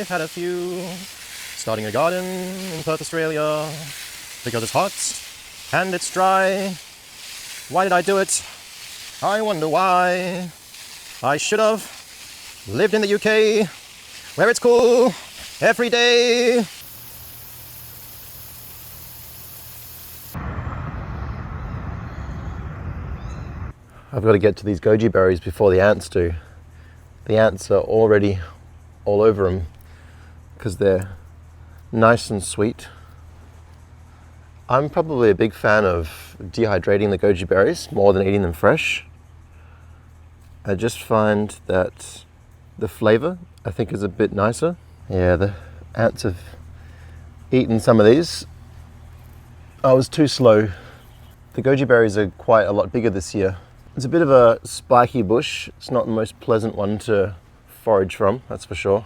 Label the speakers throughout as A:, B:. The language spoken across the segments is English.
A: I've had a few. Starting a garden in Perth, Australia, because it's hot and it's dry. Why did I do it? I wonder why. I should have lived in the UK, where it's cool every day. I've got to get to these goji berries before the ants do. The ants are already all over them because they're nice and sweet. I'm probably a big fan of dehydrating the goji berries more than eating them fresh. I just find that the flavor, I think, is a bit nicer. Yeah, the ants have eaten some of these. I was too slow. The goji berries are quite a lot bigger this year. It's a bit of a spiky bush. It's not the most pleasant one to forage from, that's for sure.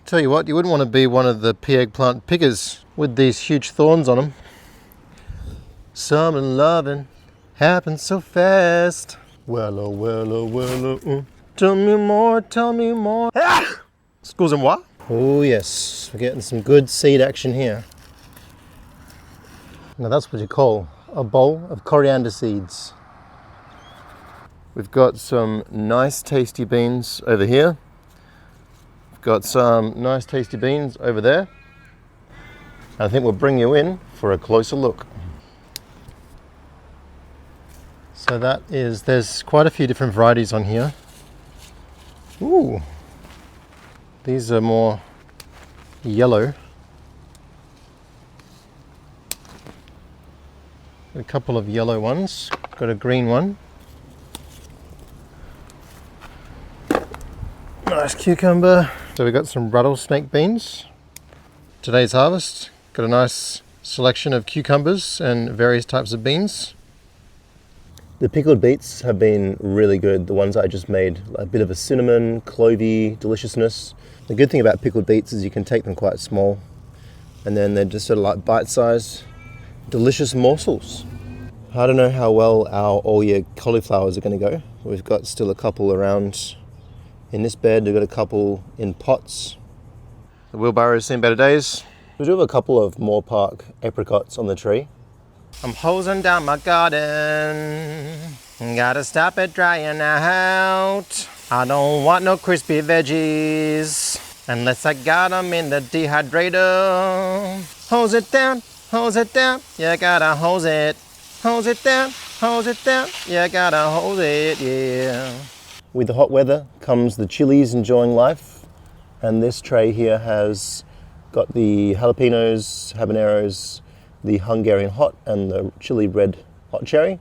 A: Tell you what, you wouldn't want to be one of the pea eggplant pickers with these huge thorns on them. Summer loving happens so fast. Well, oh, well, oh, well, oh, tell me more, tell me more. Ah! Excusez-moi. Oh yes, we're getting some good seed action here. Now that's what you call a bowl of coriander seeds. We've got some nice tasty beans over here. We've got some nice tasty beans over there. I think we'll bring you in for a closer look. So there's quite a few different varieties on here. Ooh, these are more yellow. A couple of yellow ones, got a green one. Nice cucumber. So we got some rattlesnake beans. Today's harvest, got a nice selection of cucumbers and various types of beans. The pickled beets have been really good, the ones I just made. A bit of a cinnamon, clovey deliciousness. The good thing about pickled beets is you can take them quite small and then they're just sort of like bite-sized delicious morsels. I don't know how well our all-year cauliflowers are going to go. We've got still a couple around in this bed. We've got a couple in pots. The wheelbarrow's seen better days. We do have a couple of Moore Park apricots on the tree. I'm hosing down my garden. Gotta stop it drying out. I don't want no crispy veggies unless I got them in the dehydrator. Hose it down. Hose it down, you gotta hose it. Hose it down, you gotta hose it, yeah. With the hot weather comes the chilies enjoying life. And this tray here has got the jalapenos, habaneros, the Hungarian hot, and the chili red hot cherry.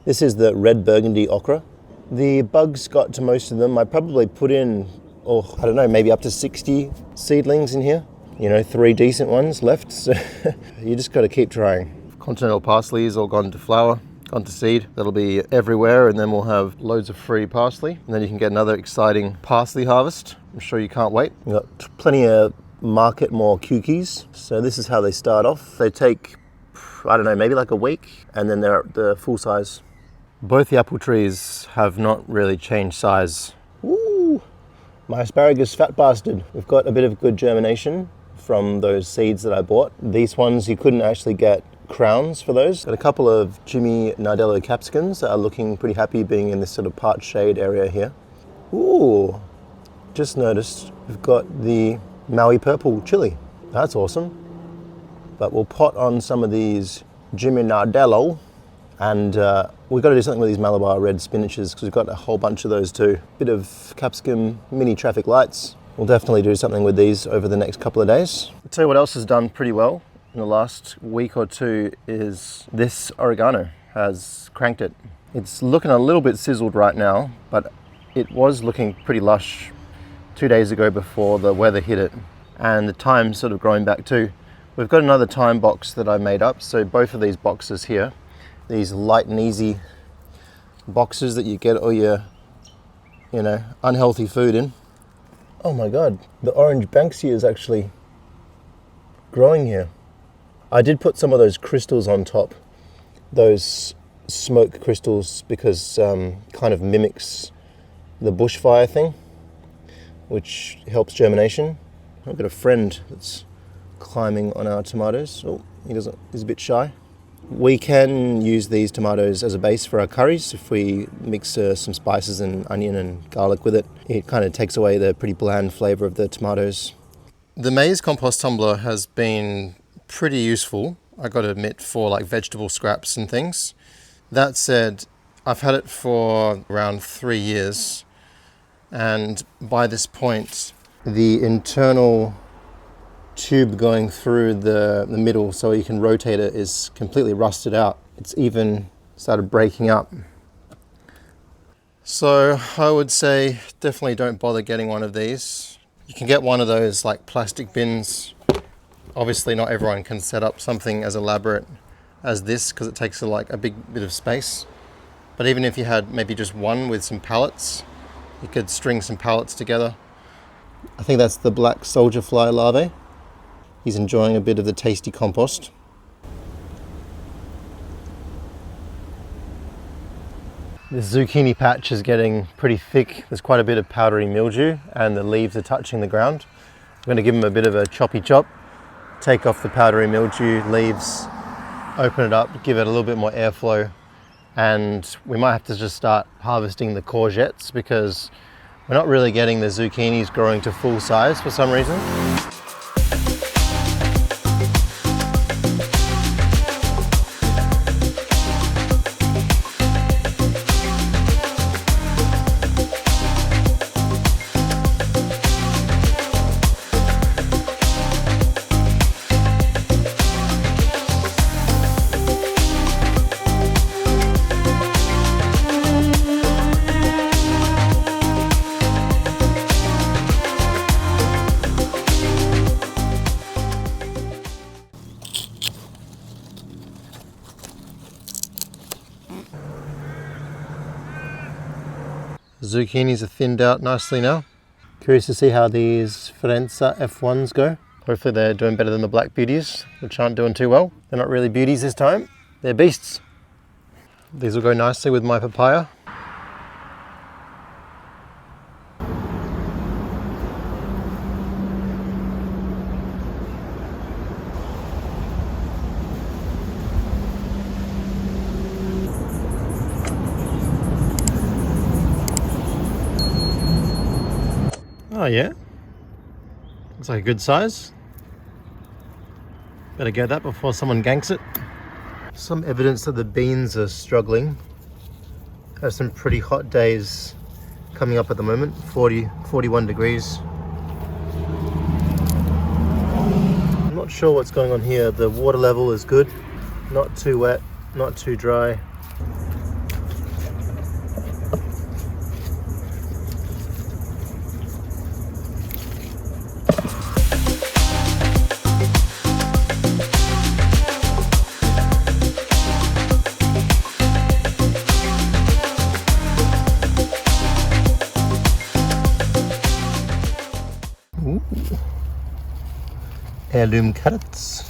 A: This is the red burgundy okra. The bugs got to most of them. I probably put in, I don't know, maybe up to 60 seedlings in here. You know, 3 decent ones left, so you just got to keep trying. Continental parsley is all gone to flower, gone to seed. That'll be everywhere, and then we'll have loads of free parsley, and then you can get another exciting parsley harvest. I'm sure you can't wait. We've got plenty of market more cookies. So this is how they start off. They take, I don't know, maybe like a week, and then they're the full size. Both the apple trees have not really changed size. Ooh, my asparagus fat bastard. We've got a bit of good germination from those seeds that I bought. These ones, you couldn't actually get crowns for those. Got a couple of Jimmy Nardello capsicums that are looking pretty happy being in this sort of part shade area here. Ooh, just noticed we've got the Maui purple chili. That's awesome. But we'll pot on some of these Jimmy Nardello, and we've got to do something with these Malabar red spinaches because we've got a whole bunch of those too. Bit of capsicum, mini traffic lights. We'll definitely do something with these over the next couple of days. I'll tell you what else has done pretty well in the last week or two is this oregano has cranked it. It's looking a little bit sizzled right now, but it was looking pretty lush 2 days ago before the weather hit it, and the time's sort of growing back too. We've got another thyme box that I made up, so both of these boxes here, these light and easy boxes that you get all your, you know, unhealthy food in. Oh my God, the orange Banksia is actually growing here. I did put some of those crystals on top, those smoke crystals because kind of mimics the bushfire thing, which helps germination. I've got a friend that's climbing on our tomatoes. Oh, he's a bit shy. We can use these tomatoes as a base for our curries if we mix some spices and onion and garlic with it. It kind of takes away the pretty bland flavour of the tomatoes. The maize compost tumbler has been pretty useful, I got to admit, for like vegetable scraps and things. That said, I've had it for around 3 years, and by this point the internal tube going through the middle so you can rotate it is completely rusted out. It's even started breaking up. So I would say definitely don't bother getting one of these. You can get one of those like plastic bins. Obviously not everyone can set up something as elaborate as this because it takes like a big bit of space. But even if you had maybe just one with some pallets, you could string some pallets together. I think that's the black soldier fly larvae. He's enjoying a bit of the tasty compost. This zucchini patch is getting pretty thick. There's quite a bit of powdery mildew and the leaves are touching the ground. I'm going to give them a bit of a choppy chop, take off the powdery mildew leaves, open it up, give it a little bit more airflow, and we might have to just start harvesting the courgettes because we're not really getting the zucchinis growing to full size for some reason. Zucchinis are thinned out nicely now. Curious to see how these Farenza F1s go. Hopefully they're doing better than the black beauties, which aren't doing too well. They're not really beauties this time, they're beasts. These will go nicely with my papaya. Oh yeah, looks like a good size. Better get that before someone ganks it. Some evidence that the beans are struggling. Have some pretty hot days coming up at the moment, 41 degrees. I'm not sure what's going on here. The water level is good, not too wet, not too dry. Heirloom carrots.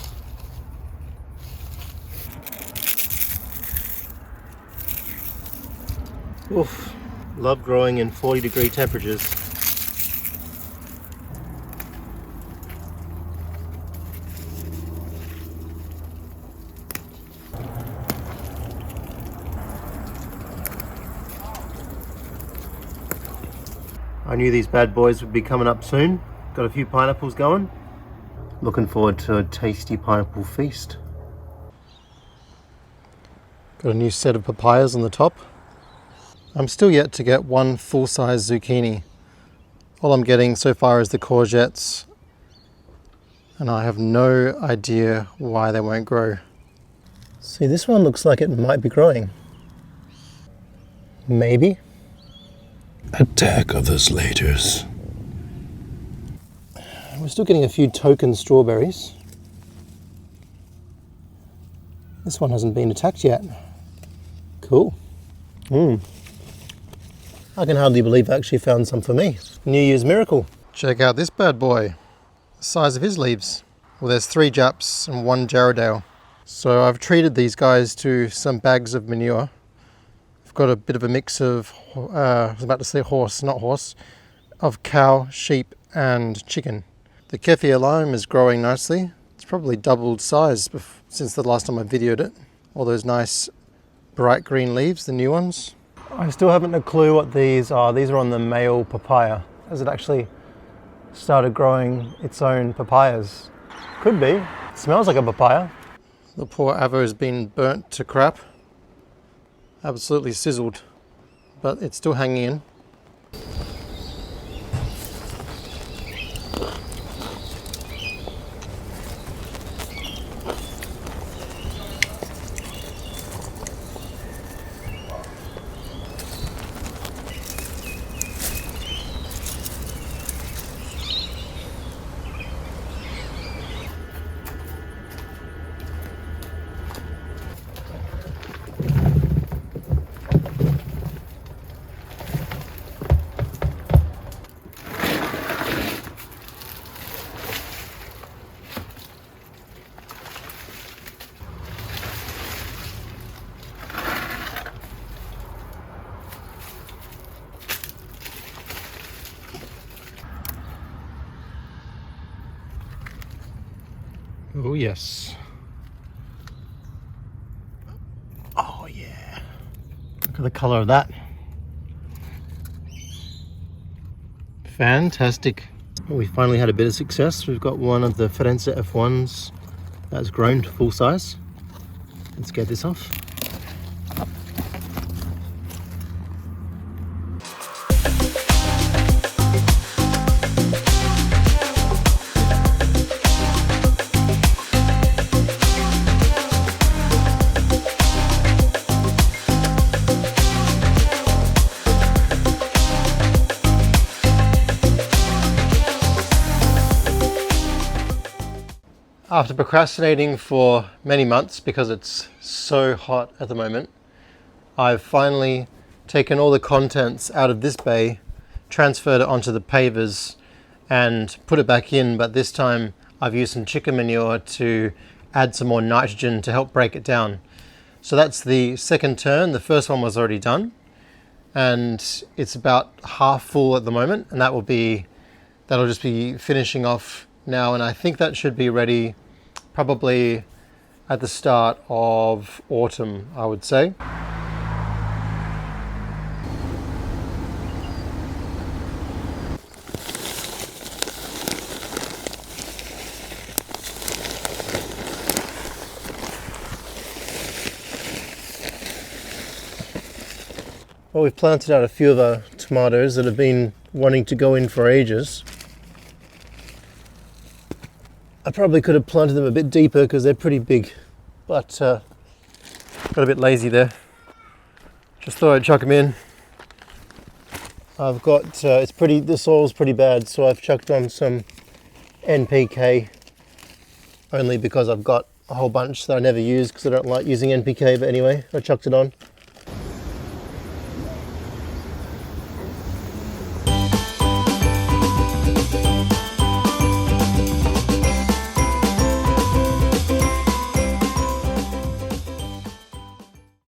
A: Oof, love growing in 40-degree temperatures. I knew these bad boys would be coming up soon. Got a few pineapples going. Looking forward to a tasty pineapple feast. Got a new set of papayas on the top. I'm still yet to get one full-size zucchini. All I'm getting so far is the courgettes, and I have no idea why they won't grow. See, this one looks like it might be growing. Maybe.
B: Attack of the Slaters.
A: We're still getting a few token strawberries. This one hasn't been attacked yet. Cool. I can hardly believe I actually found some for me. New Year's miracle. Check out this bad boy. The size of his leaves. Well, there's 3 Japs and 1 Jarrahdale. So I've treated these guys to some bags of manure. I've got a bit of a mix of, I was about to say horse, not horse, of cow, sheep and chicken. The kefir lime is growing nicely. It's probably doubled size since the last time I videoed it. All those nice bright green leaves, the new ones. I still haven't a clue what these are. These are on the male papaya. Has it actually started growing its own papayas? Could be. It smells like a papaya. The poor avo has been burnt to crap. Absolutely sizzled, but it's still hanging in. Oh yes. Oh yeah. Look at the color of that. Fantastic. Well, we finally had a bit of success. We've got one of the Firenze F1s that's grown to full size. Let's get this off. After procrastinating for many months because it's so hot at the moment, I've finally taken all the contents out of this bay, transferred it onto the pavers and put it back in, but this time I've used some chicken manure to add some more nitrogen to help break it down. So that's the second turn. The first one was already done and it's about half full at the moment, and that'll just be finishing off now, and I think that should be ready probably at the start of autumn, I would say. Well, we've planted out a few of our tomatoes that have been wanting to go in for ages. I probably could have planted them a bit deeper because they're pretty big, but got a bit lazy there. Just thought I'd chuck them in. I've got, the soil's pretty bad, so I've chucked on some NPK, only because I've got a whole bunch that I never use because I don't like using NPK, but anyway, I chucked it on.